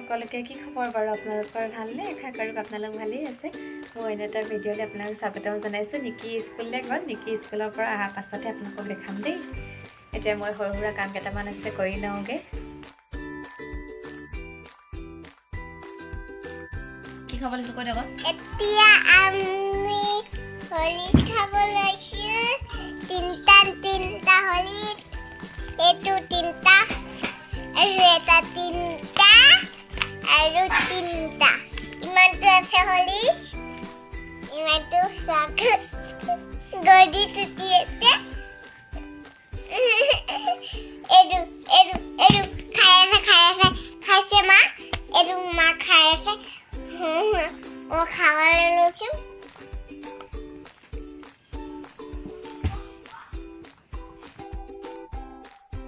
সকলোকে কি খবৰ বাৰু আপোনালোকৰ ভালনে আশা কৰোঁ আপোনালোক ভালেই আছে মই অন্য এটা ভিডিঅ'লৈ আপোনালোকক স্বাগতম জনাইছোঁ নিকি স্কুললৈ গ'ল নিকি স্কুলৰ পৰা অহাৰ পাছতহে আপোনালোকক দেখাম দেই এতিয়া মই সৰু সুৰা কাম কেইটামান আছে কৰি লওঁগে কি খাব লৈছোঁ কৈ দিয়ক এতিয়া আমি হলিছ খাব লৈছোঁ তিনটা হলিছ এইটো তিনটা আৰু এটা তিনটা আৰু তিনটা ইমানটো আছে হলিছ ইমানটো চাকত গদি টুটি আছে এৰু খাইছে মা এৰু মা খাই আছে ও খাবলৈ লৈছোঁ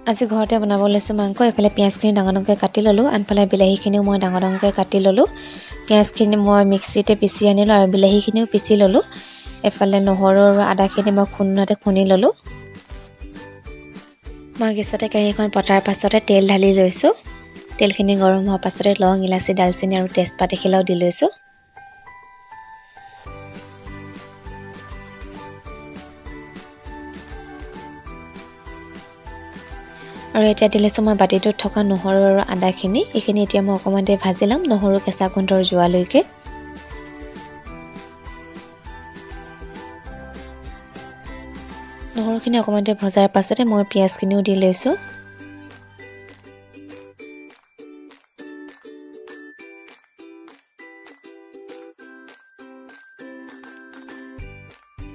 আজি ঘৰতে বনাব লৈছোঁ মাংস এফালে পিঁয়াজখিনি ডাঙৰ ডাঙৰকৈ কাটি ল'লোঁ আনফালে বিলাহীখিনিও মই ডাঙৰ ডাঙৰকৈ কাটি ল'লোঁ পিঁয়াজখিনি মই মিক্সিতে পিচি আনিলোঁ আৰু বিলাহীখিনিও পিচি ল'লোঁ এফালে নহৰু আৰু আদাখিনি মই খুন্দনাতে খুন্দি ল'লোঁ মই গেছতে কেৰাহীখন পতাৰ পাছতে তেল ঢালি লৈছোঁ তেলখিনি গৰম হোৱাৰ পাছতে লং ইলাচি ডালচেনি আৰু তেজপাত এখিলাও দি লৈছোঁ আৰু এতিয়া দিলৈছোঁ মই বাতিটোত থকা নহৰু আৰু আদাখিনি এইখিনি এতিয়া মই অকণমান দেৰি ভাজি ল'ম নহৰু কেঁচা গোন্ধৰ যোৱালৈকে নহৰুখিনি অকণমান দেৰি ভজাৰ পাছতে মই পিঁয়াজখিনিও দি লৈছোঁ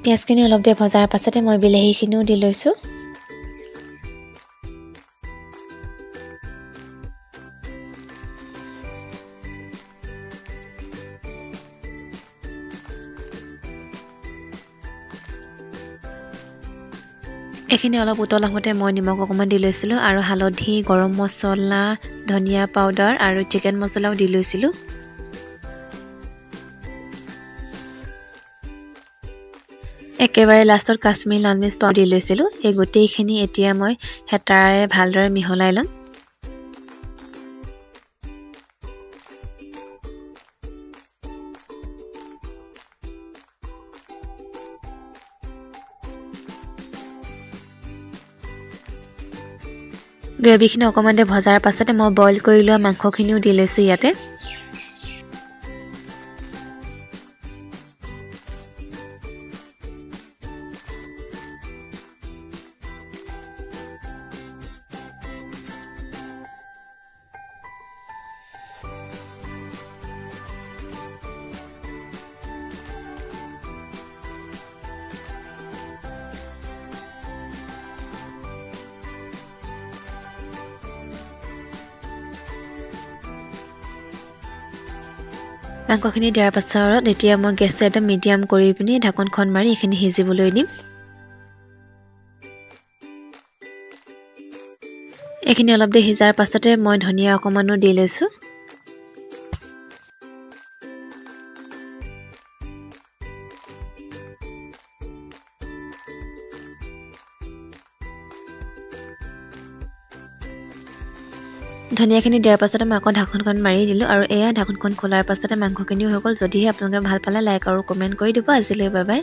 পিঁয়াজখিনি অলপ দেৰি ভজাৰ পাছতে মই বিলাহীখিনিও দি লৈছোঁ এইখিনি অলপ উতল আহোঁতে মই নিমখ অকণমান দি লৈছিলোঁ আৰু হালধি গৰম মছলা ধনিয়া পাউডাৰ আৰু চিকেন মছলাও দি লৈছিলোঁ একেবাৰে লাষ্টত কাশ্মীৰ লাল মিৰ্চ পাউডাৰ দি লৈছিলোঁ এই গোটেইখিনি এতিয়া মই হেতাৰে ভালদৰে মিহলাই ল'ম গ্ৰেভিখিনি অকণমান দেৰি ভজাৰ পাছতে মই বইল কৰি লোৱা মাংসখিনিও দি লৈছোঁ ইয়াতে মাংসখিনি দিয়াৰ পাছত এতিয়া মই গেছটো একদম মিডিয়াম কৰি পিনি ঢাকনখন মাৰি এইখিনি সিজিবলৈ দিম এইখিনি অলপ দেৰি সিজাৰ পাছতে মই ধনিয়া অকণমানো দি লৈছোঁ ধনিয়াখিনি দিয়াৰ পাছতে মই আকৌ ঢাকনখন মাৰি দিলোঁ আৰু এয়া ঢাকনখন খোলাৰ পাছতে মাংসখিনিও হৈ গ'ল যদিহে আপোনালোকে ভাল পালে লাইক আৰু কমেণ্ট কৰি দিব আজিলৈ বাই বাই